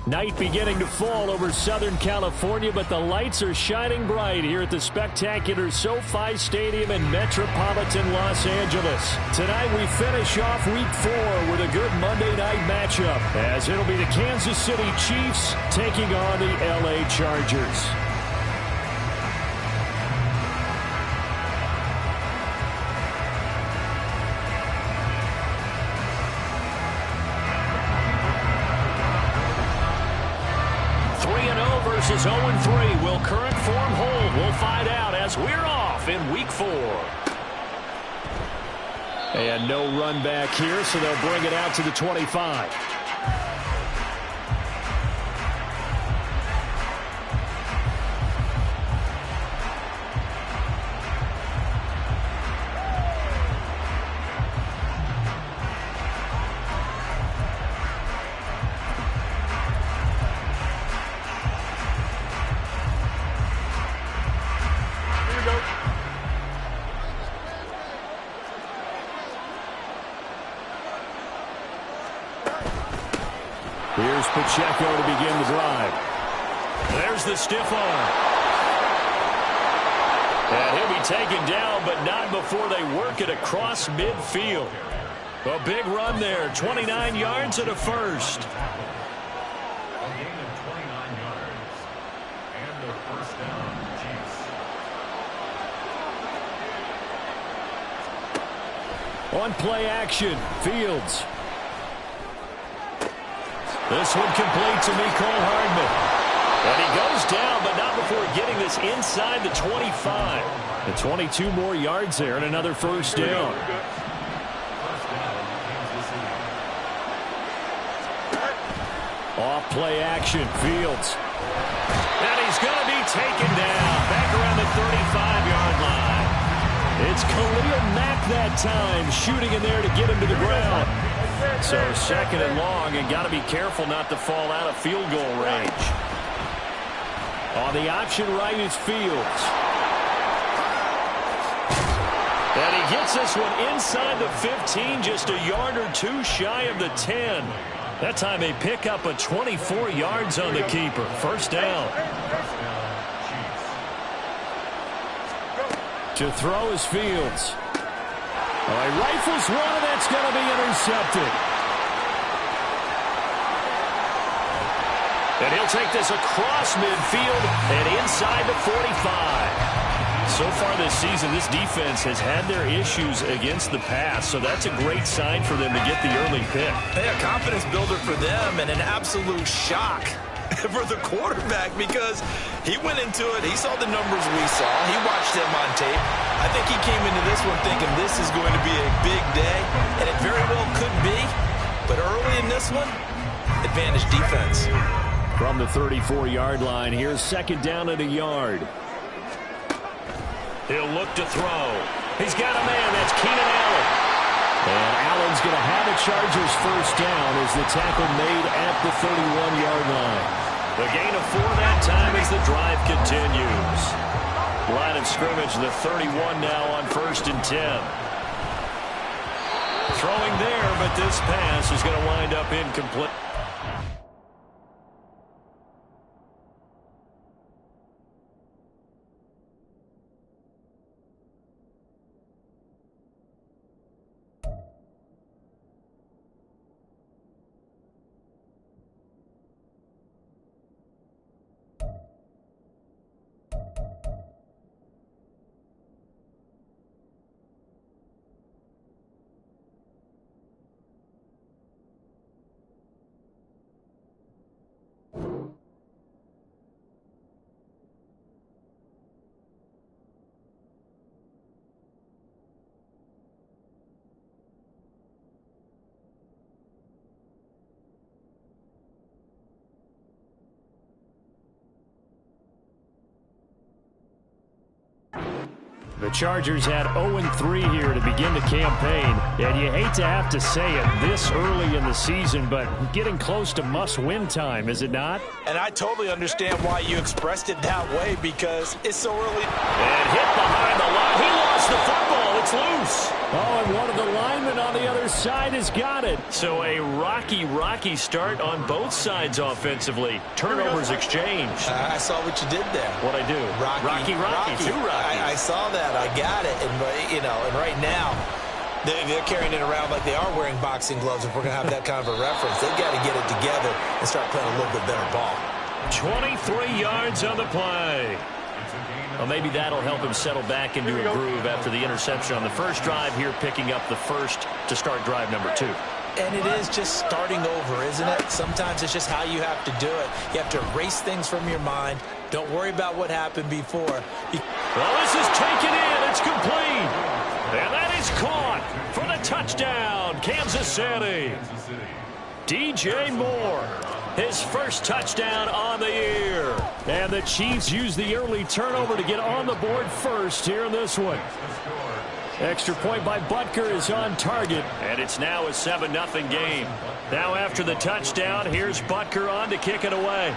Night beginning to fall over Southern California, but the lights are shining bright here at the spectacular SoFi Stadium in metropolitan Los Angeles. Tonight we finish off Week 4 with a good Monday night matchup, as it'll be the Kansas City Chiefs taking on the LA Chargers. Versus 0-3. Will current form hold? We'll find out as we're off in Week 4. And no run back here, so they'll bring it out to the 25. Here's Pacheco to begin the drive. There's the stiff arm. And he'll be taken down, but not before they work it across midfield. A big run there, 29 yards and a first. A gain of 29 yards and a first down, Chiefs. On play action, Fields. This one complete to Mecole Hardman. And he goes down, but not before getting this inside the 25. And 22 more yards there and another first down. Off play action, Fields. And he's going to be taken down back around the 35-yard line. It's Khalil Mack that time, shooting in there to get him to the ground. So second and long, and got to be careful not to fall out of field goal range. On the option right is Fields. And he gets this one inside the 15, just a yard or two shy of the 10. That time they pick up a 24 yards on the keeper. First down. To throw is Fields. Oh, he rifles one, and that's going to be intercepted. And he'll take this across midfield and inside the 45. So far this season, this defense has had their issues against the pass, so that's a great sign for them to get the early pick. Hey, a confidence builder for them and an absolute shock for the quarterback, because he went into it, he saw the numbers we saw, he watched them on tape. I think he came into this one thinking this is going to be a big day, and it very well could be, but early in this one, advantage defense. From the 34-yard line, here's second down at a yard. He'll look to throw. He's got a man, that's Keenan Allen. And Allen's going to have a Chargers first down as the tackle made at the 31-yard line. The gain of 4 that time as the drive continues. Line of scrimmage, the 31 now on 1st and 10. Throwing there, but this pass is going to wind up incomplete. The Chargers had 0-3 here to begin the campaign, and you hate to have to say it this early in the season, but getting close to must-win time, is it not? And I totally understand why you expressed it that way, because it's so early. And hit behind the line. He lost the football. It's loose. Oh, and one of the linemen on the other side has got it. So a rocky start on both sides offensively. Turnovers exchanged. I saw what you did there. What'd I do? Rocky. Two Rockies. I saw that. I got it. And right now, they're carrying it around like they are wearing boxing gloves. If we're going to have that kind of a reference, they've got to get it together and start playing a little bit better ball. 23 yards on the play. Well, maybe that'll help him settle back into a groove after the interception on the first drive here, picking up the first to start drive number 2. And it is just starting over, isn't it? Sometimes it's just how you have to do it. You have to erase things from your mind. Don't worry about what happened before. Well, this is taken in. It's complete. And that is caught for the touchdown, Kansas City. DJ Moore, his first touchdown on the year. And the Chiefs use the early turnover to get on the board first here in this one. Extra point by Butker is on target. And it's now a 7-0 game. Now after the touchdown, here's Butker on to kick it away.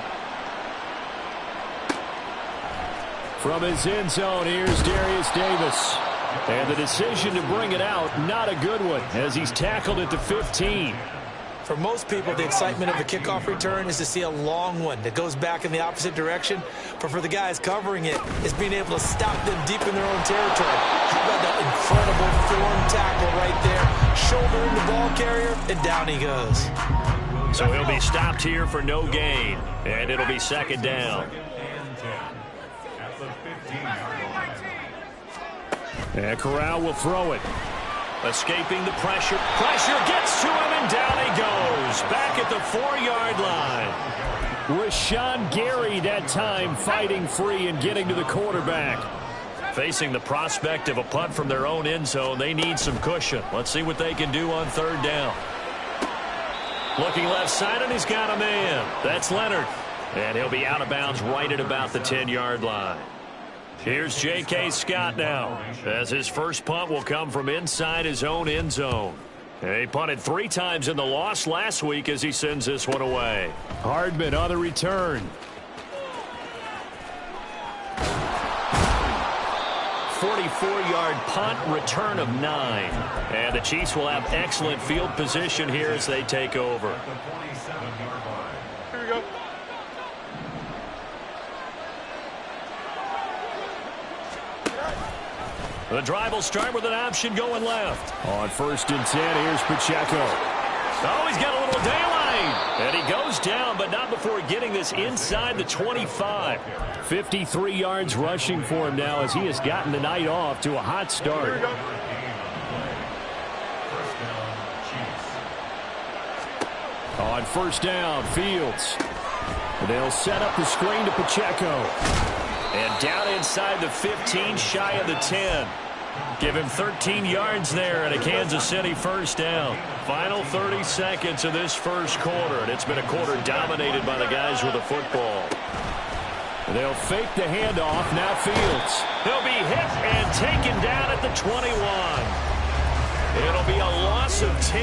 From his end zone, here's Darius Davis. And the decision to bring it out, not a good one, as he's tackled it to 15. For most people, the excitement of a kickoff return is to see a long one that goes back in the opposite direction. But for the guys covering it, it's being able to stop them deep in their own territory. How about that incredible form tackle right there? Shoulder in the ball carrier, and down he goes. So he'll be stopped here for no gain, and it'll be second down. And Corral will throw it. Escaping the pressure. Pressure gets to him, and down he goes. Back at the 4-yard line. Rashawn Gary that time fighting free and getting to the quarterback. Facing the prospect of a punt from their own end zone, they need some cushion. Let's see what they can do on third down. Looking left side, and he's got a man. That's Leonard. And he'll be out of bounds right at about the 10-yard line. Here's J.K. Scott now, as his first punt will come from inside his own end zone. He punted 3 times in the loss last week as he sends this one away. Hardman on the return. 44-yard punt, return of 9. And the Chiefs will have excellent field position here as they take over. Here we go. The drive will start with an option going left. On 1st and 10, here's Pacheco. Oh, he's got a little daylight. And he goes down, but not before getting this inside the 25. 53 yards rushing for him now as he has gotten the night off to a hot start. On 1st down, Fields. They'll set up the screen to Pacheco. And down inside the 15, shy of the 10. Give him 13 yards there and a Kansas City first down. Final 30 seconds of this first quarter, and it's been a quarter dominated by the guys with the football. They'll fake the handoff. Now Fields. He'll be hit and taken down at the 21. It'll be a loss of 10,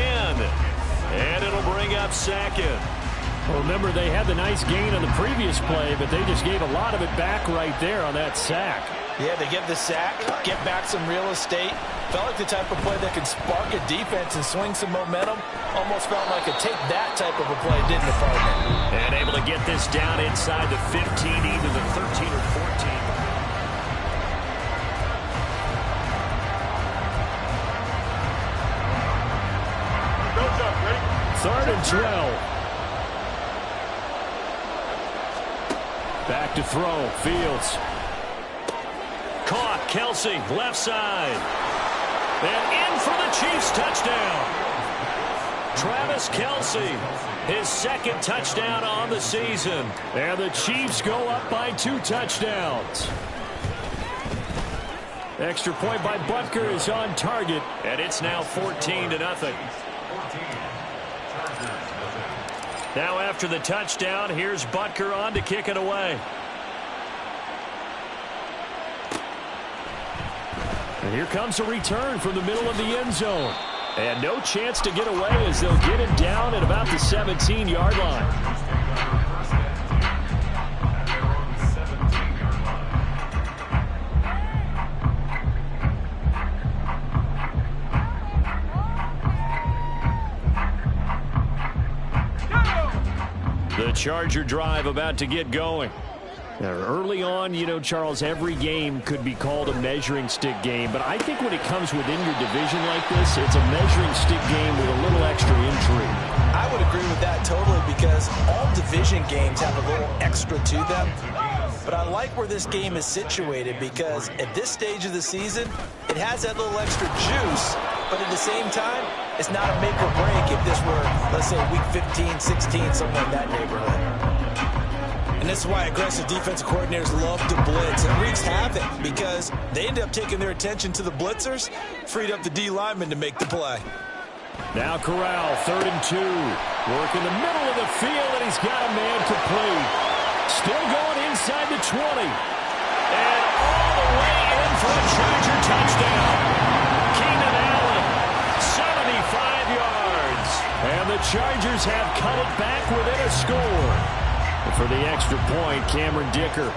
and it'll bring up second. Well, remember, they had the nice gain on the previous play, but they just gave a lot of it back right there on that sack. Yeah, they get the sack, get back some real estate. Felt like the type of play that could spark a defense and swing some momentum. Almost felt like a take that type of a play, didn't it, partner? And able to get this down inside the 15, either the 13 or 14. Third and 12. Back to throw. Fields. Caught. Kelsey, left side. And in for the Chiefs touchdown. Travis Kelsey, his second touchdown on the season. And the Chiefs go up by 2 touchdowns. Extra point by Butker is on target. And it's now 14-0. Now after the touchdown, here's Butker on to kick it away. And here comes a return from the middle of the end zone. And no chance to get away as they'll get him down at about the 17-yard line. The Charger drive about to get going. Now, early on, you know, Charles, every game could be called a measuring stick game. But I think when it comes within your division like this, it's a measuring stick game with a little extra intrigue. I would agree with that totally because all division games have a little extra to them. But I like where this game is situated because at this stage of the season, it has that little extra juice. But at the same time, it's not a make or break if this were, let's say, week 15, 16, somewhere in that neighborhood. And this is why aggressive defensive coordinators love to blitz. It wreaks havoc because they end up taking their attention to the blitzers, freed up the D lineman to make the play. Now Corral, 3rd and 2. Work in the middle of the field, and he's got a man complete. Still going inside the 20. And all the way in for a Charger touchdown. Keenan Allen, 75 yards. And the Chargers have cut it back within a score. And for the extra point, Cameron Dicker.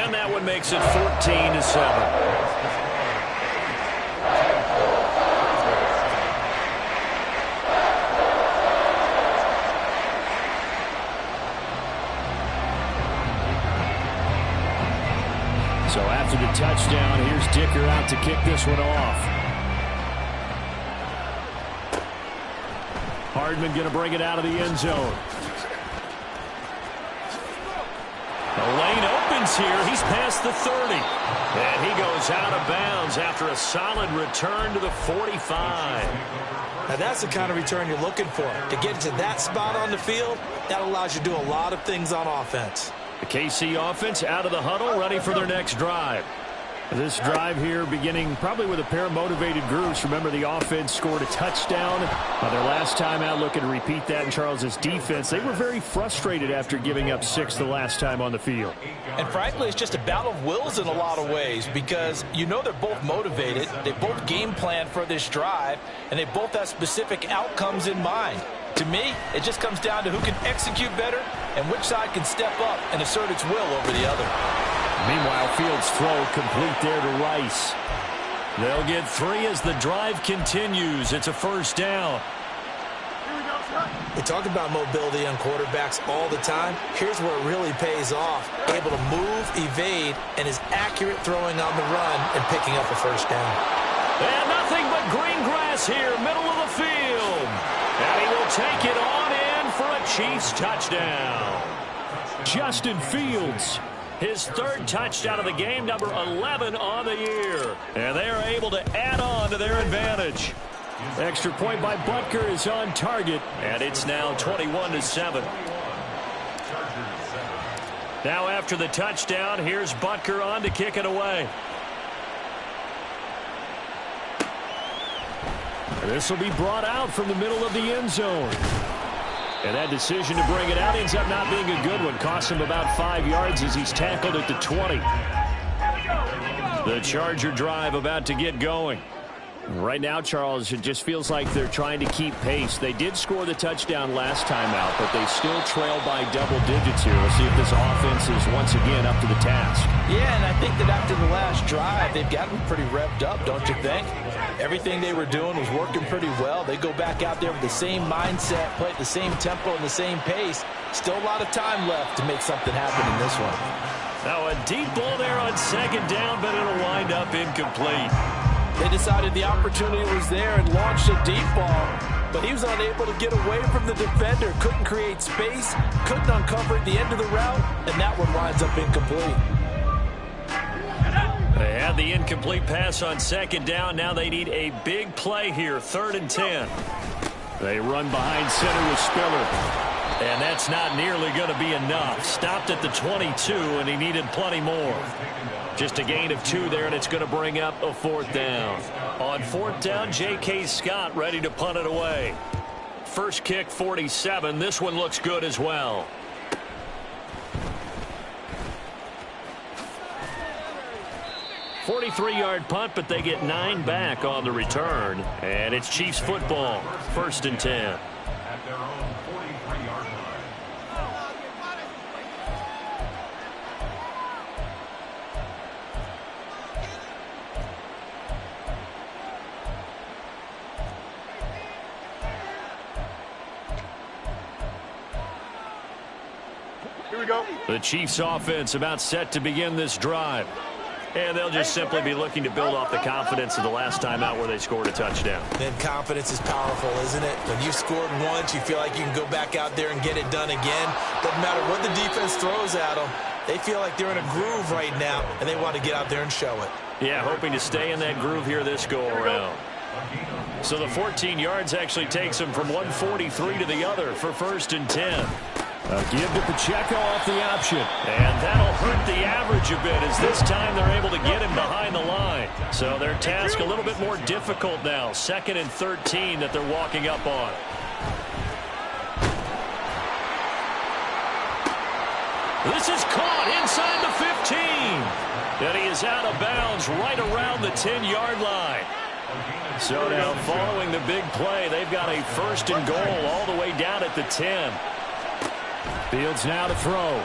And that one makes it 14-7. So after the touchdown, here's Dicker out to kick this one off. Hardman going to bring it out of the end zone. The lane opens here. He's past the 30. And he goes out of bounds after a solid return to the 45. Now that's the kind of return you're looking for. To get to that spot on the field, that allows you to do a lot of things on offense. The KC offense out of the huddle, ready for their next drive. This drive here beginning probably with a pair of motivated groups. Remember, the offense scored a touchdown their last time out. Looking to repeat that in Charles's defense. They were very frustrated after giving up 6 the last time on the field. And frankly, it's just a battle of wills in a lot of ways because you know they're both motivated. They both game plan for this drive, and they both have specific outcomes in mind. To me, it just comes down to who can execute better and which side can step up and assert its will over the other. Meanwhile, Fields' throw complete there to Rice. They'll get 3 as the drive continues. It's a first down. We talk about mobility on quarterbacks all the time. Here's where it really pays off. Able to move, evade, and is accurate throwing on the run and picking up a first down. And nothing but green grass here, middle of the field. And he will take it on in for a Chiefs touchdown. Justin Fields, his 3rd touchdown of the game, number 11 on the year. And they are able to add on to their advantage. Extra point by Butker is on target, and it's now 21-7. Now after the touchdown, here's Butker on to kick it away. This will be brought out from the middle of the end zone. And that decision to bring it out ends up not being a good one. Costs him about 5 yards as he's tackled at the 20. The Charger drive about to get going. Right now, Charles, it just feels like they're trying to keep pace. They did score the touchdown last time out, but they still trail by double digits here. We'll see if this offense is once again up to the task. Yeah, and I think that after the last drive, they've gotten pretty revved up, don't you think? Everything they were doing was working pretty well. They go back out there with the same mindset, play at the same tempo and the same pace. Still a lot of time left to make something happen in this one. Now a deep ball there on 2nd down, but it'll wind up incomplete. They decided the opportunity was there and launched a deep ball, but he was unable to get away from the defender, couldn't create space, couldn't uncover at the end of the route, and that one winds up incomplete. They had the incomplete pass on 2nd down. Now they need a big play here, 3rd and 10. They run behind center with Spiller, and that's not nearly going to be enough. Stopped at the 22, and he needed plenty more. Just a gain of 2 there, and it's going to bring up a 4th down. On 4th down, J.K. Scott ready to punt it away. First kick, 47. This one looks good as well. A 43-yard punt, but they get 9 back on the return. And it's Chiefs football, 1st and 10. At their own 43-yard line. The Chiefs offense about set to begin this drive. And they'll just simply be looking to build off the confidence of the last time out where they scored a touchdown. And confidence is powerful, isn't it? When you've scored once, you feel like you can go back out there and get it done again. Doesn't matter what the defense throws at them. They feel like they're in a groove right now, and they want to get out there and show it. Yeah, hoping to stay in that groove here this go-around. So the 14 yards actually takes them from 143 to the other for 1st and 10. A give to Pacheco off the option. And that'll hurt the average a bit as this time they're able to get him behind the line. So their task a little bit more difficult now. 2nd and 13 that they're walking up on. This is caught inside the 15. And he is out of bounds right around the 10-yard line. So now following the big play, they've got a 1st and goal all the way down at the 10. Fields now to throw.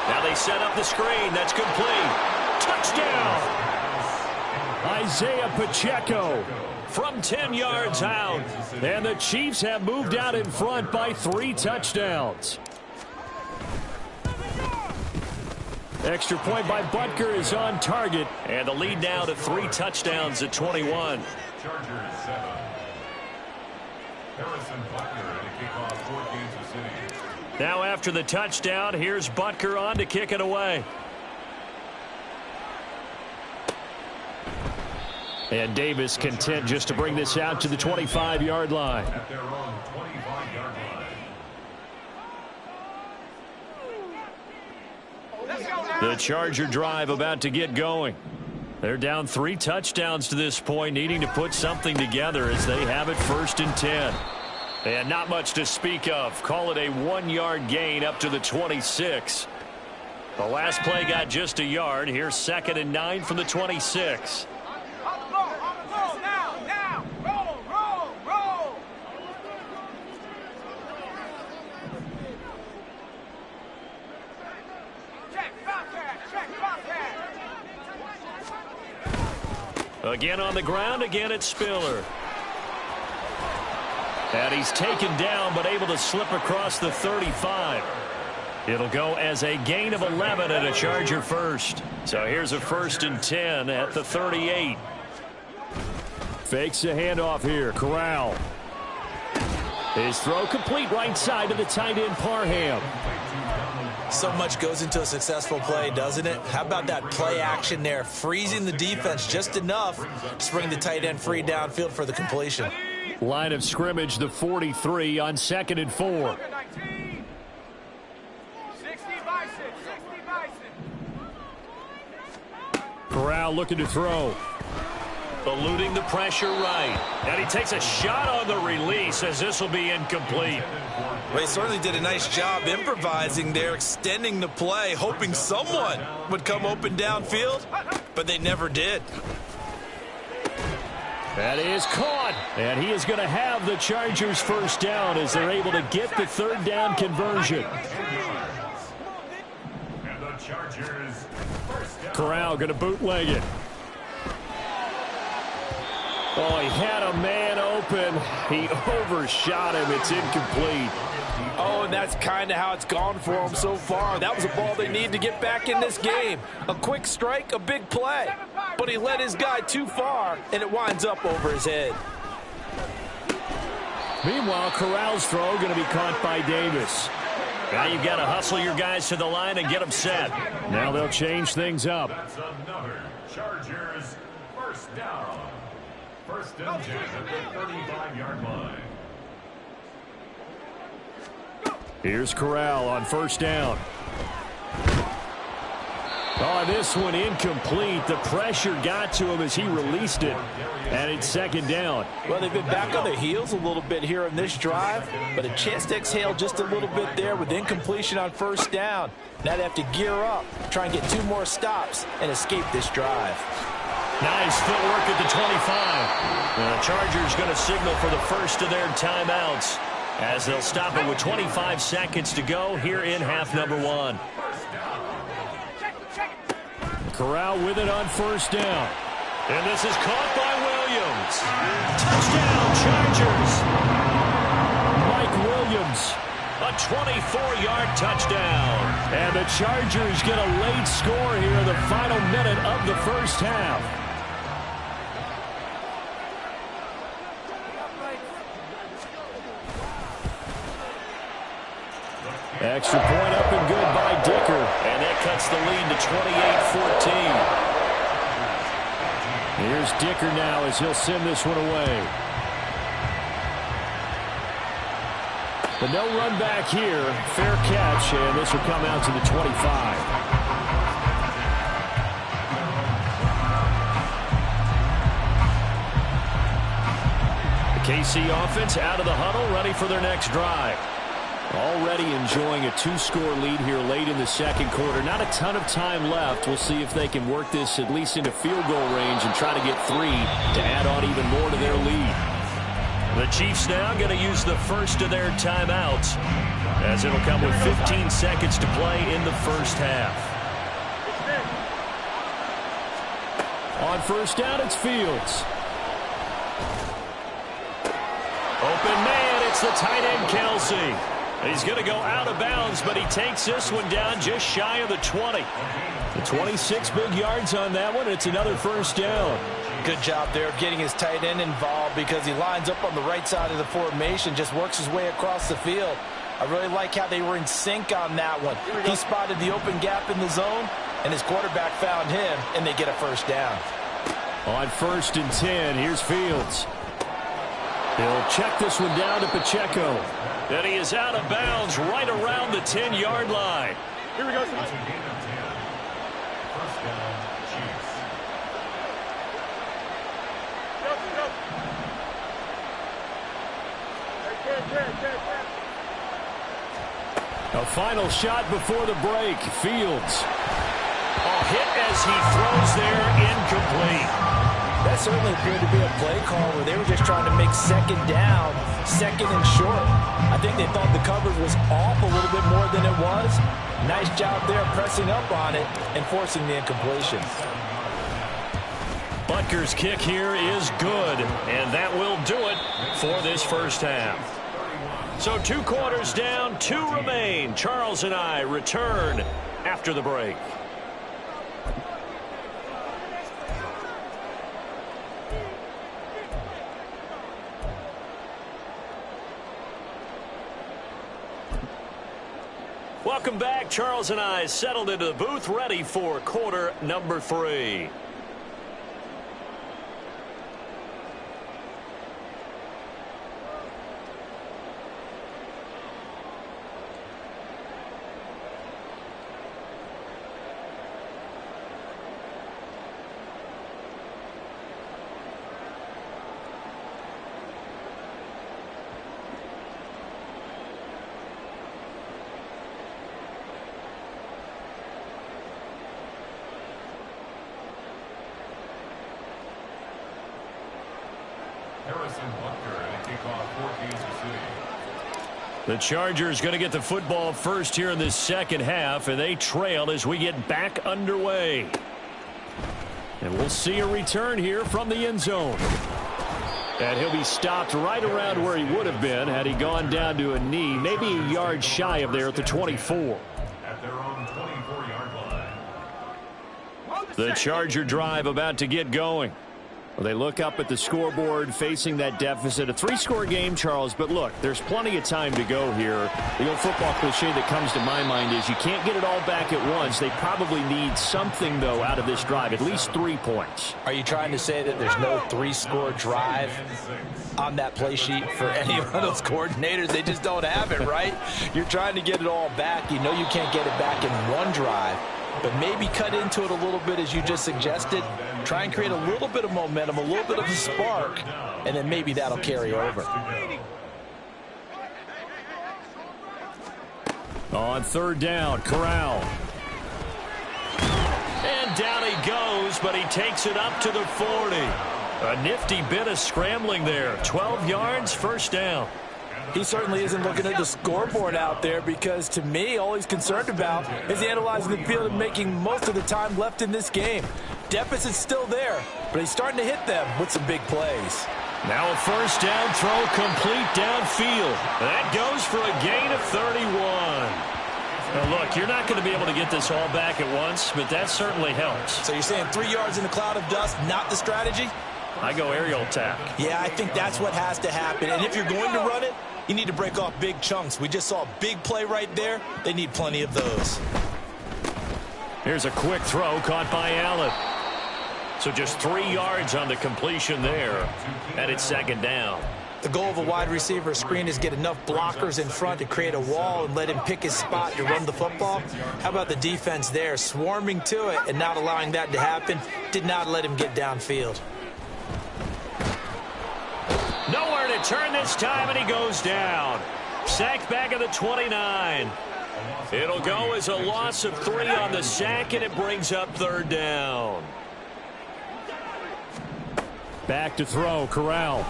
Now they set up the screen. That's complete. Touchdown! Isaiah Pacheco from 10 yards out. And the Chiefs have moved out in front by 3 touchdowns. Extra point by Butker is on target. And the lead now to 3 touchdowns at 21. Chargers 7. Harrison Butker at a kickoff for Kansas City. Now after the touchdown, here's Butker on to kick it away. And Davis content just to bring this out to the 25-yard line. At their own 25-yard line. The Charger drive about to get going. They're down 3 touchdowns to this point, needing to put something together as they have it 1st and 10. And not much to speak of. Call it a 1-yard gain up to the 26. The last play got just a yard. Here's 2nd and 9 from the 26. Again on the ground, again it's Spiller. And he's taken down, but able to slip across the 35. It'll go as a gain of 11 and a Charger 1st. So here's a 1st and 10 at the 38. Fakes the handoff here. Corral. His throw complete right side to the tight end Parham. So much goes into a successful play, doesn't it? How about that play action there? Freezing the defense just enough to bring the tight end free downfield for the completion. Line of scrimmage, the 43 on 2nd and 4. Corral looking to throw. Eluding the pressure right. And he takes a shot on the release as this will be incomplete. They certainly did a nice job improvising there, extending the play, hoping someone would come open downfield, but they never did. That is caught, and he is going to have the Chargers 1st down as they're able to get the 3rd down conversion. And the Chargers 1st down. Corral going to bootleg it. Oh, he had a man open. He overshot him. It's incomplete. Oh, and that's kind of how it's gone for them so far. That was a ball they need to get back in this game. A quick strike, a big play. But he led his guy too far, and it winds up over his head. Meanwhile, Corral's throw going to be caught by Davis. Now you've got to hustle your guys to the line and get them set. Now they'll change things up. That's another Chargers 1st down. 1st and 10 at the 35-yard line. Here's Corral on 1st down. Oh, this one incomplete. The pressure got to him as he released it. And it's 2nd down. Well, they've been back on their heels a little bit here in this drive, but a chance to exhale just a little bit there with incompletion on 1st down. Now they have to gear up, try and get 2 more stops, and escape this drive. Nice footwork at the 25. And the Chargers going to signal for the first of their timeouts as they'll stop it with 25 seconds to go here in half number 1. Corral with it on 1st down. And this is caught by Williams. Touchdown, Chargers. Mike Williams, a 24-yard touchdown. And the Chargers get a late score here in the final minute of the first half. Extra point up and good by Dicker. And that cuts the lead to 28-14. Here's Dicker now as he'll send this one away. But no run back here. Fair catch, and this will come out to the 25. The KC offense out of the huddle, ready for their next drive. Already enjoying a two-score lead here late in the second quarter. Not a ton of time left. We'll see if they can work this at least into field goal range and try to get 3 to add on even more to their lead. The Chiefs now going to use the first of their timeouts, as it'll come with 15 seconds to play in the first half. On first down, it's Fields. Open man, it's the tight end, Kelsey. He's going to go out of bounds, but he takes this one down just shy of the 20. The 26 big yards on that one. It's another first down. Good job there of getting his tight end involved because he lines up on the right side of the formation, just works his way across the field. I really like how they were in sync on that one. He spotted the open gap in the zone, and his quarterback found him, and they get a first down. On 1st and 10, here's Fields. He'll check this one down to Pacheco. And he is out of bounds right around the 10-yard line. Here we go. First down, Chiefs. A final shot before the break. Fields. A hit as he throws there, incomplete. That certainly appeared to be a play call where they were just trying to make second down, second and short. I think they thought the coverage was off a little bit more than it was. Nice job there pressing up on it and forcing the incompletion. Butker's kick here is good, and that will do it for this first half. So 2 quarters down, 2 remain. Charles and I return after the break. Welcome back. Charles and I settled into the booth, ready for quarter number 3. The Chargers going to get the football first here in this second half, and they trail as we get back underway. And we'll see a return here from the end zone. And he'll be stopped right around where he would have been had he gone down to a knee, maybe a yard shy of there at the 24. At their own 24-yard line. The Charger drive about to get going. Well, they look up at the scoreboard facing that deficit. A 3-score game, Charles, but look, there's plenty of time to go here. The old football cliche that comes to my mind is you can't get it all back at once. They probably need something, though, out of this drive, at least 3 points. Are you trying to say that there's no 3-score drive on that play sheet for any of those coordinators? They just don't have it, right? You're trying to get it all back. You know you can't get it back in one drive. But maybe cut into it a little bit, as you just suggested. Try and create a little bit of momentum, a little bit of a spark, and then maybe that'll carry over. On 3rd down, Corral. And down he goes, but he takes it up to the 40. A nifty bit of scrambling there. 12 yards, first down. He certainly isn't looking at the scoreboard out there because, to me, all he's concerned about is analyzing the field and making most of the time left in this game. Deficit's still there, but he's starting to hit them with some big plays. Now a first down throw complete downfield. That goes for a gain of 31. Now look, you're not going to be able to get this all back at once, but that certainly helps. So you're saying 3 yards in a cloud of dust, not the strategy? I go aerial attack. Yeah, I think that's what has to happen. And if you're going to run it, you need to break off big chunks. We just saw a big play right there. They need plenty of those. Here's a quick throw caught by Allen. So just 3 yards on the completion there. And it's second down. The goal of a wide receiver screen is get enough blockers in front to create a wall and let him pick his spot to run the football. How about the defense there, swarming to it and not allowing that to happen? Did not let him get downfield. Nowhere to turn this time, and he goes down. Sacked back at the 29. It'll go as a loss of 3 on the sack, and it brings up third down. Back to throw, Corral.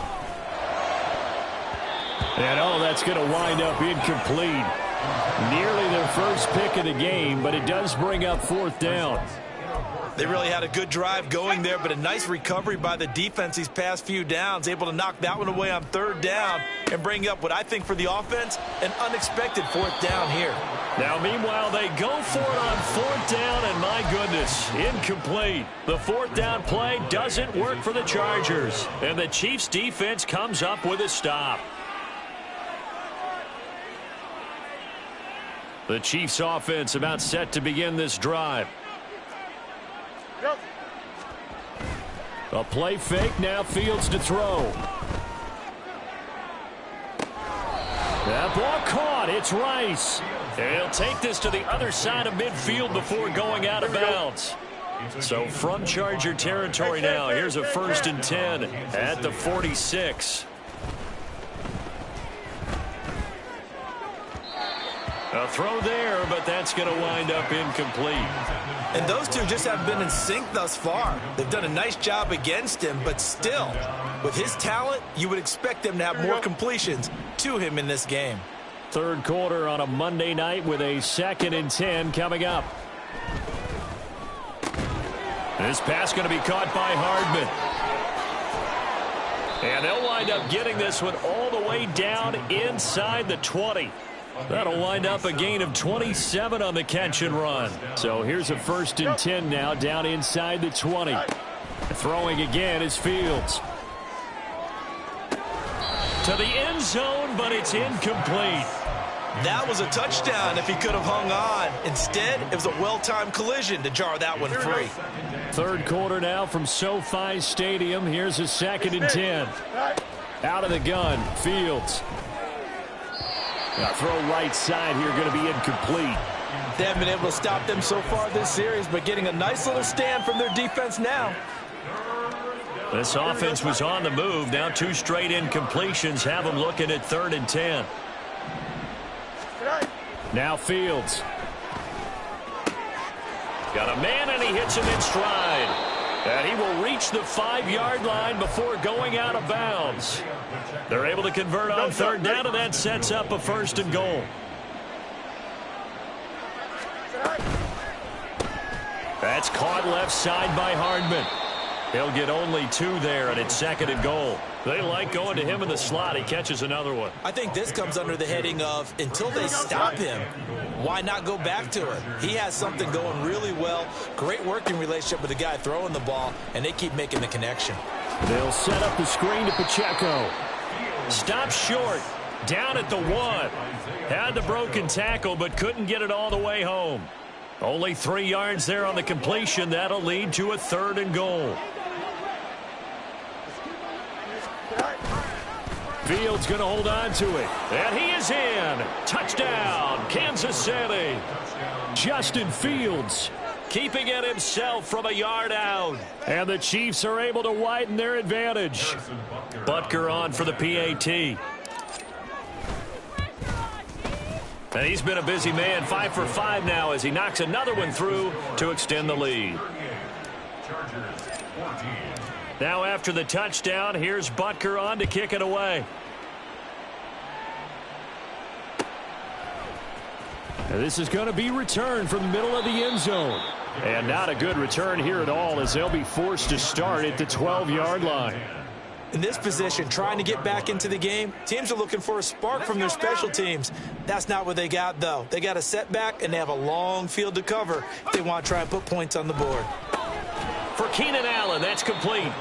And that's going to wind up incomplete. Nearly their first pick of the game, but it does bring up fourth down. They really had a good drive going there, but a nice recovery by the defense these past few downs, able to knock that one away on third down and bring up what I think for the offense, an unexpected fourth down here. Now, meanwhile, they go for it on fourth down, and my goodness, incomplete. The fourth down play doesn't work for the Chargers, and the Chiefs' defense comes up with a stop. The Chiefs' offense about set to begin this drive. A play fake, now Fields to throw. That ball caught, it's Rice. And he'll take this to the other side of midfield before going out of bounds. So from Charger territory now, here's a 1st and 10 at the 46. A throw there, but that's going to wind up incomplete. And those two just haven't been in sync thus far. They've done a nice job against him, but still, with his talent, you would expect them to have more completions to him in this game. Third quarter on a Monday night with a 2nd and 10 coming up. This pass going to be caught by Hardman. And they'll wind up getting this one all the way down inside the 20. That'll wind up a gain of 27 on the catch and run. So here's a 1st and 10 now down inside the 20. Throwing again is Fields. To the end zone, but it's incomplete. That was a touchdown if he could have hung on. Instead, it was a well-timed collision to jar that one free. Third quarter now from SoFi Stadium. Here's a 2nd and 10. Out of the gun, Fields. Now throw right side here, going to be incomplete. They haven't been able to stop them so far this series, but getting a nice little stand from their defense now. This offense was on the move. Now 2 straight incompletions have them looking at 3rd and 10. Now Fields. Got a man, and he hits him in stride. And he will reach the 5-yard line before going out of bounds. They're able to convert on third down, and that sets up a 1st and goal. That's caught left side by Hardman. He'll get only 2 there, and it's 2nd and goal. They like going to him in the slot. He catches another one. I think this comes under the heading of, until they stop him, why not go back to it? He has something going really well. Great working relationship with the guy throwing the ball, and they keep making the connection. They'll set up the screen to Pacheco. Stop short. Down at the 1. Had the broken tackle, but couldn't get it all the way home. Only 3 yards there on the completion. That'll lead to a 3rd and goal. Fields going to hold on to it. And he is in. Touchdown, Kansas City. Justin Fields keeping it himself from a yard out. And the Chiefs are able to widen their advantage. Butker on for the PAT. And he's been a busy man, 5 for 5 now as he knocks another one through to extend the lead. Now after the touchdown, here's Butker on to kick it away. And this is going to be returned from the middle of the end zone. And not a good return here at all as they'll be forced to start at the 12-yard line. In this position, trying to get back into the game, teams are looking for a spark from their special teams. That's not what they got, though. They got a setback, and they have a long field to cover if they want to try and put points on the board. For Keenan Allen, that's complete.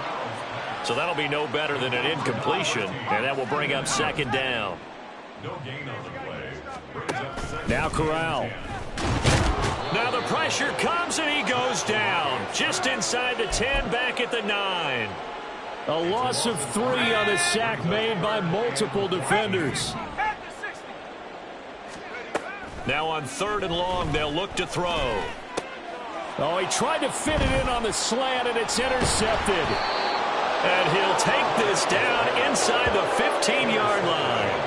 So that'll be no better than an incompletion, and that will bring up second down. No gain on the play. Now Corral. Now the pressure comes, and he goes down. Just inside the 10, back at the 9. A loss of 3 on a sack made by multiple defenders. Now on 3rd and long, they'll look to throw. Oh, he tried to fit it in on the slant, and it's intercepted. And he'll take this down inside the 15-yard line.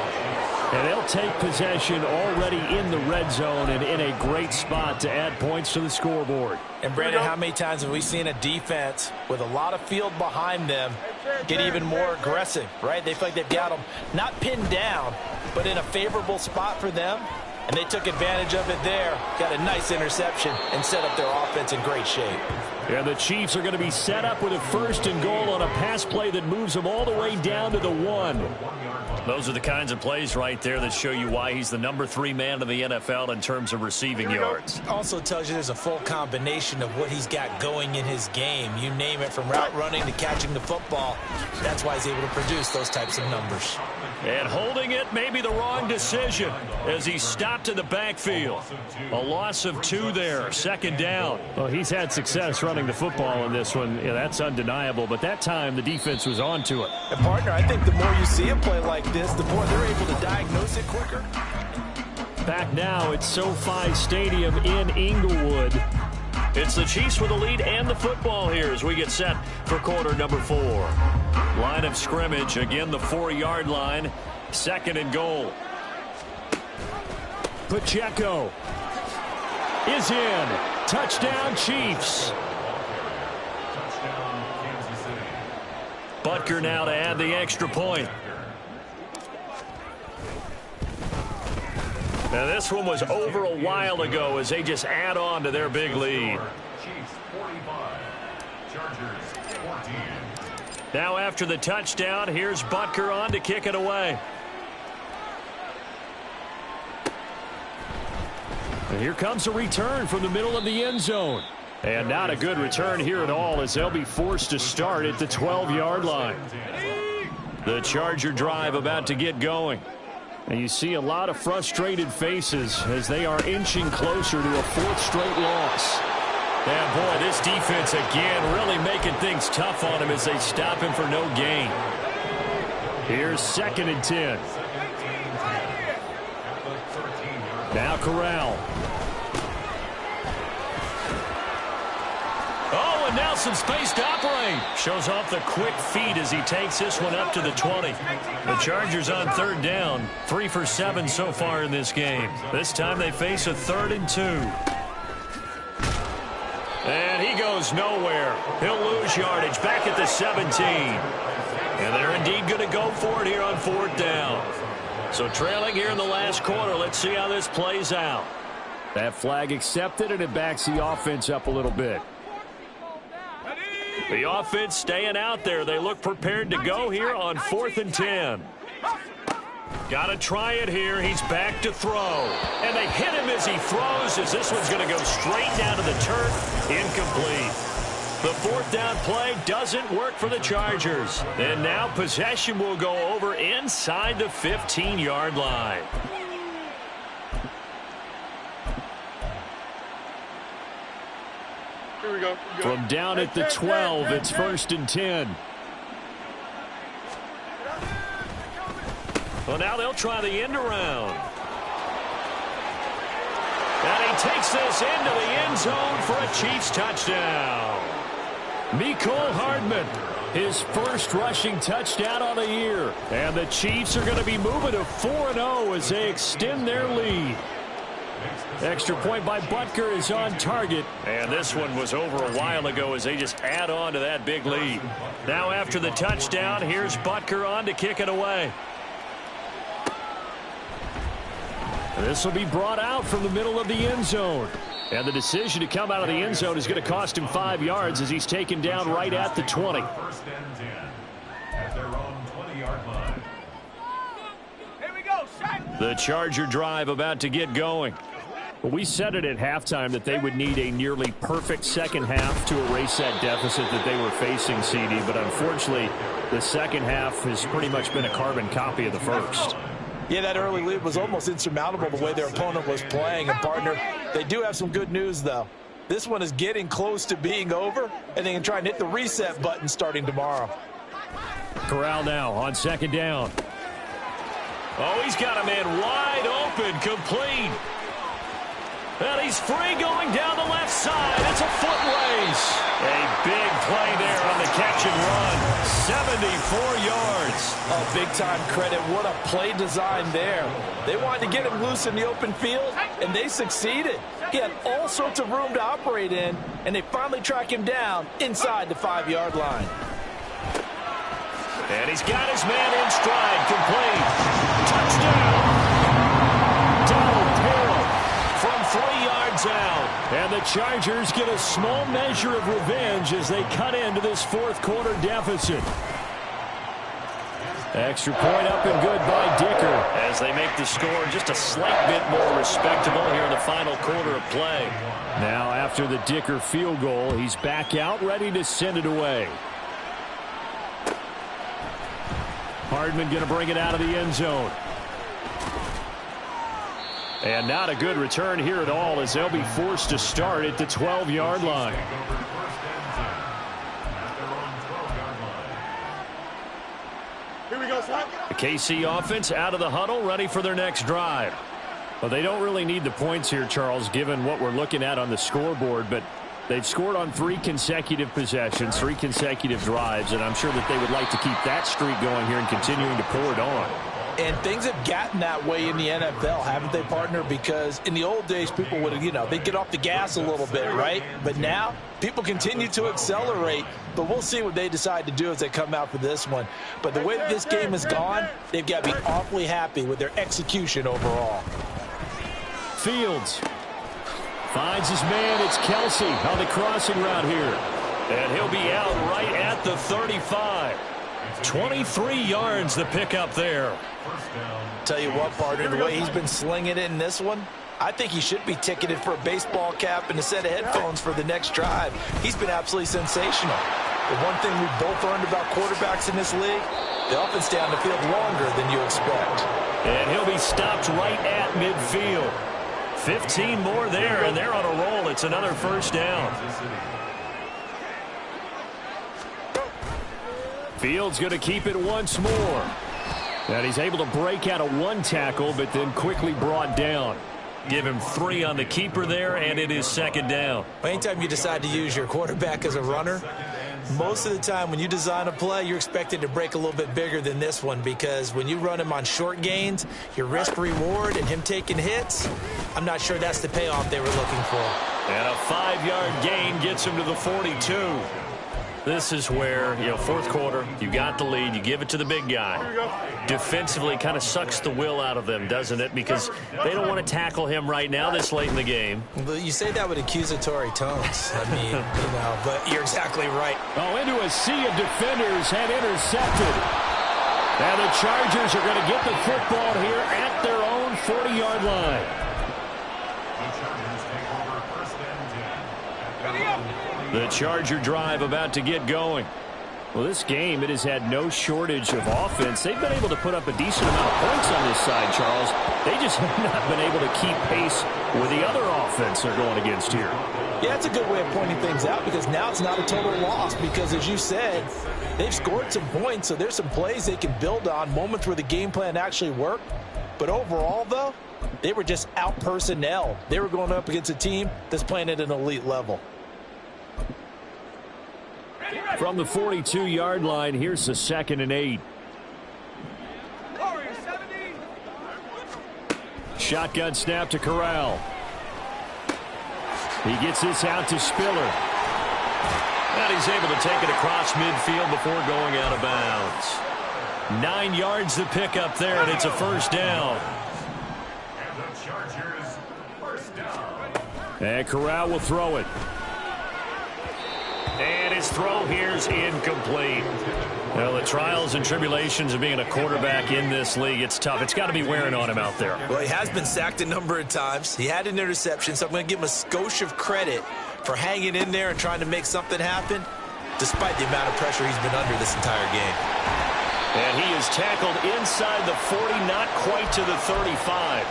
And they'll take possession already in the red zone and in a great spot to add points to the scoreboard. And, Brandon, how many times have we seen a defense with a lot of field behind them get even more aggressive, right? They feel like they've got them not pinned down, but in a favorable spot for them. And they took advantage of it there, got a nice interception, and set up their offense in great shape. And the Chiefs are going to be set up with a 1st and goal on a pass play that moves them all the way down to the 1. Those are the kinds of plays right there that show you why he's the number 3 man in the NFL in terms of receiving yards. Also tells you there's a full combination of what he's got going in his game. You name it, from route running to catching the football. That's why he's able to produce those types of numbers. And holding it may be the wrong decision as he stopped in the backfield. A loss of 2 there, 2nd down. Well, he's had success running the football in this one. Yeah, that's undeniable. But that time, the defense was on to it. And, partner, I think the more you see him play like this, the more they're able to diagnose it quicker. Back now at SoFi Stadium in Inglewood. It's the Chiefs with the lead and the football here as we get set for quarter number 4. Line of scrimmage, again the 4-yard line. 2nd and goal. Pacheco is in. Touchdown, Chiefs. Touchdown, Kansas City. Butker now to add the extra point. Now this one was over a while ago as they just add on to their big lead. Chiefs 45, Chargers 14. Now after the touchdown, here's Butker on to kick it away. And here comes a return from the middle of the end zone. And not a good return here at all as they'll be forced to start at the 12-yard line. The Charger drive about to get going. And you see a lot of frustrated faces as they are inching closer to a 4th straight loss. Yeah, boy, this defense again really making things tough on him as they stop him for no gain. Here's 2nd and 10. Now Corral. Oh, and now some space to operate. Shows off the quick feet as he takes this one up to the 20. The Chargers on 3rd down. 3 for 7 so far in this game. This time they face a 3rd and 2. And he goes nowhere. He'll lose yardage back at the 17. And they're indeed going to go for it here on 4th down. So trailing here in the last quarter. Let's see how this plays out. That flag accepted, and it backs the offense up a little bit. The offense staying out there. They look prepared to go here on 4th and 10. Got to try it here. He's back to throw. And they hit him as he throws as this one's going to go straight down to the turf. Incomplete. The 4th down play doesn't work for the Chargers. And now possession will go over inside the 15-yard line. Here we go. From down at the 12, it's 1st and 10. Well, now they'll try the end around. And he takes this into the end zone for a Chiefs touchdown. Mecole Hardman, his first rushing touchdown on the year. And the Chiefs are going to be moving to 4-0 as they extend their lead. Extra point by Butker is on target. And this one was over a while ago as they just add on to that big lead. Now after the touchdown, here's Butker on to kick it away. This will be brought out from the middle of the end zone. And the decision to come out of the end zone is going to cost him 5 yards as he's taken down right at the 20. 1st and 10 at their own line. The Charger drive about to get going. Well, we said it at halftime that they would need a nearly perfect second half to erase that deficit that they were facing, CD. But unfortunately, the second half has pretty much been a carbon copy of the first. Yeah, that early lead was almost insurmountable the way their opponent was playing. And, partner, they do have some good news, though. This one is getting close to being over, and they can try and hit the reset button starting tomorrow. Corral now on second down. Oh, he's got a man wide open, complete. And he's free going down the left side. It's a foot race. A big play there on the catch and run. 74 yards. Oh, big-time credit. What a play design there. They wanted to get him loose in the open field, and they succeeded. He had all sorts of room to operate in, and they finally track him down inside the 5-yard line. And he's got his man in stride, complete. Touchdown. Donald Carroll from 3 yards out. And the Chargers get a small measure of revenge as they cut into this fourth quarter deficit. Extra point up and good by Dicker. As they make the score just a slight bit more respectable here in the final quarter of play. Now after the Dicker field goal, he's back out ready to send it away. Hardman going to bring it out of the end zone. And not a good return here at all as they'll be forced to start at the 12-yard line. Here we go, son. The KC offense out of the huddle, ready for their next drive. Well, they don't really need the points here, Charles, given what we're looking at on the scoreboard, but they've scored on 3 consecutive possessions, 3 consecutive drives, and I'm sure that they would like to keep that streak going here and continuing to pour it on. And things have gotten that way in the NFL, haven't they, partner? Because in the old days, people would, they'd get off the gas a little bit, right? But now, people continue to accelerate, but we'll see what they decide to do as they come out for this one. But the way that this game has gone, they've got to be awfully happy with their execution overall. Fields finds his man. It's Kelsey on the crossing route here. And he'll be out right at the 35. 23 yards the pickup there. Tell you what, partner, the way he's been slinging it in this one, I think he should be ticketed for a baseball cap and a set of headphones for the next drive. He's been absolutely sensational. The one thing we've both learned about quarterbacks in this league, they often stay on the field longer than you expect. And he'll be stopped right at midfield. 15 more there, and they're on a roll. It's another first down. Fields going to keep it once more. And he's able to break out of 1 tackle, but then quickly brought down. Give him 3 on the keeper there, and it is second down. Anytime you decide to use your quarterback as a runner, most of the time when you design a play, you're expected to break a little bit bigger than this one, because when you run him on short gains, your risk-reward and him taking hits, I'm not sure that's the payoff they were looking for. And a 5-yard gain gets him to the 42. This is where, fourth quarter, you got the lead, you give it to the big guy. Defensively kind of sucks the will out of them, doesn't it? Because they don't want to tackle him right now this late in the game. Well, you say that with accusatory tones. I mean, but you're exactly right. Oh, into a sea of defenders and intercepted. And the Chargers are going to get the football here at their own 40-yard line. The Charger drive about to get going. Well, this game, it has had no shortage of offense. They've been able to put up a decent amount of points on this side, Charles. They just have not been able to keep pace with the other offense they're going against here. Yeah, that's a good way of pointing things out, because now it's not a total loss, because as you said, they've scored some points, so there's some plays they can build on, moments where the game plan actually worked. But overall, though, they were just out-personnel. They were going up against a team that's playing at an elite level. From the 42-yard line, here's the 2nd and 8. Shotgun snap to Corral. He gets this out to Spiller. And he's able to take it across midfield before going out of bounds. 9 yards to pick up there, and it's a first down. And the Chargers, first down. And Corral will throw it. And his throw here's incomplete. Well, the trials and tribulations of being a quarterback in this league, it's tough. It's got to be wearing on him out there. Well, he has been sacked a number of times. He had an interception, so I'm going to give him a skosh of credit for hanging in there and trying to make something happen, despite the amount of pressure he's been under this entire game. And he is tackled inside the 40, not quite to the 35.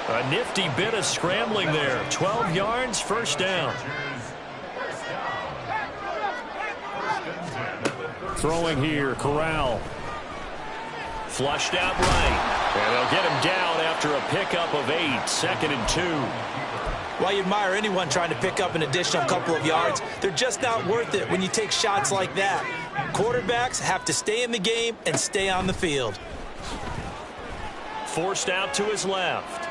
A nifty bit of scrambling there. 12 yards, first down. Throwing here, Corral. Flushed out right. And they'll get him down after a pickup of 8, 2nd and 2. Well, you admire anyone trying to pick up an additional couple of yards. They're just not worth it when you take shots like that. Quarterbacks have to stay in the game and stay on the field. Forced out to his left.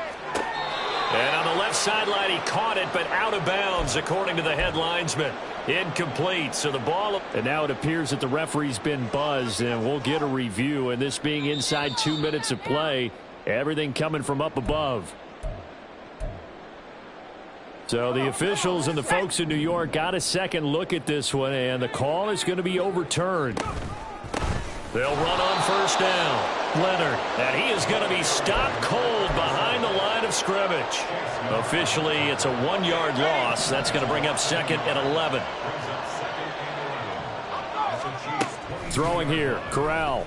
And on the left sideline, he caught it, but out of bounds, according to the head linesman. Incomplete. So the ball, and now it appears that the referee's been buzzed, and we'll get a review. And this being inside 2 minutes of play, everything coming from up above. So the officials and the folks in New York got a second look at this one, and the call is going to be overturned. They'll run on first down. Leonard, and he is going to be stopped cold behind the line of scrimmage. Officially, it's a 1-yard loss. That's going to bring up 2nd and 11. Throwing here, Corral.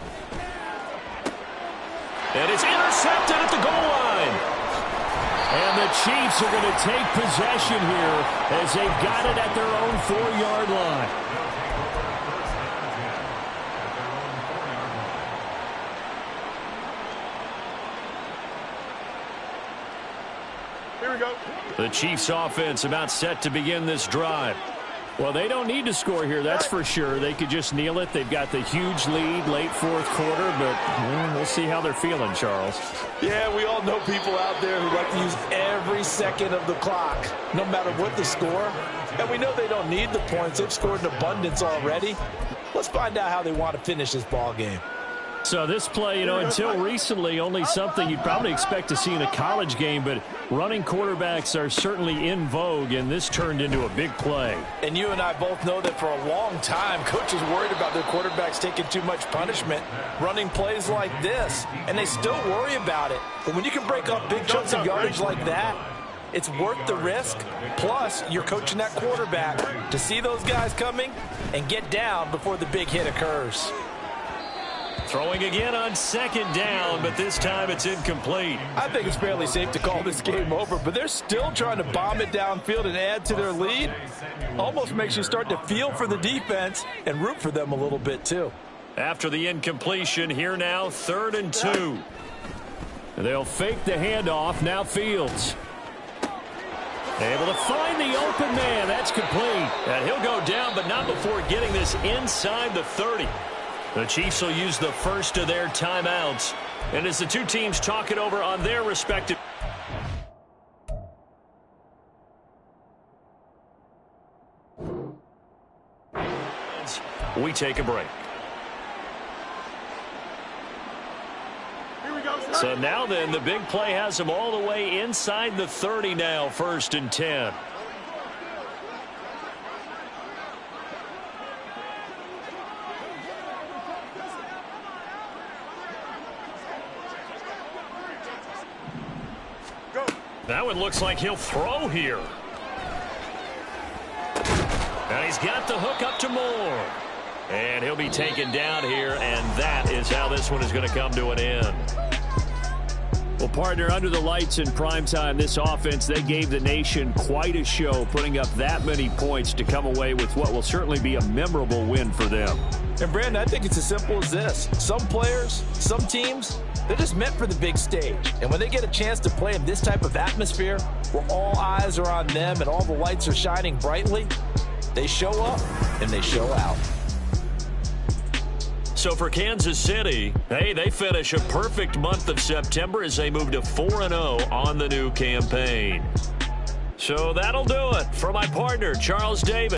And it's intercepted at the goal line. And the Chiefs are going to take possession here as they've got it at their own 4-yard line. Here we go. The Chiefs offense about set to begin this drive. Well, they don't need to score here, that's for sure. They could just kneel it. They've got the huge lead late 4th quarter, but we'll see how they're feeling, Charles. Yeah, we all know people out there who like to use every second of the clock, no matter what the score. And we know they don't need the points. They've scored in abundance already. Let's find out how they want to finish this ball game. So this play, until recently, only something you'd probably expect to see in a college game, but running quarterbacks are certainly in vogue, and this turned into a big play. And you and I both know that for a long time, coaches worried about their quarterbacks taking too much punishment, running plays like this, and they still worry about it. But when you can break up big chunks of yardage like that, it's worth the risk. Plus, you're coaching that quarterback to see those guys coming and get down before the big hit occurs. Throwing again on 2nd down, but this time it's incomplete. I think it's fairly safe to call this game over, but they're still trying to bomb it downfield and add to their lead. Almost makes you start to feel for the defense and root for them a little bit too. After the incompletion, here now 3rd and 2. They'll fake the handoff. Now Fields. Able to find the open man. That's complete. And he'll go down, but not before getting this inside the 30. The Chiefs will use the first of their timeouts. And as the two teams talk it over on their respective... we take a break. Here we go, sir. So now then, the big play has them all the way inside the 30 now, 1st and 10. That one looks like he'll throw here. And he's got the hook up to Moore. And he'll be taken down here, and that is how this one is going to come to an end. Well, partner, under the lights in primetime, this offense, they gave the nation quite a show, putting up that many points to come away with what will certainly be a memorable win for them. And, Brandon, I think it's as simple as this. Some players, some teams, they're just meant for the big stage. And when they get a chance to play in this type of atmosphere where all eyes are on them and all the lights are shining brightly, they show up and they show out. So for Kansas City, hey, they finish a perfect month of September as they move to 4-0 on the new campaign. So that'll do it for my partner, Charles Davis.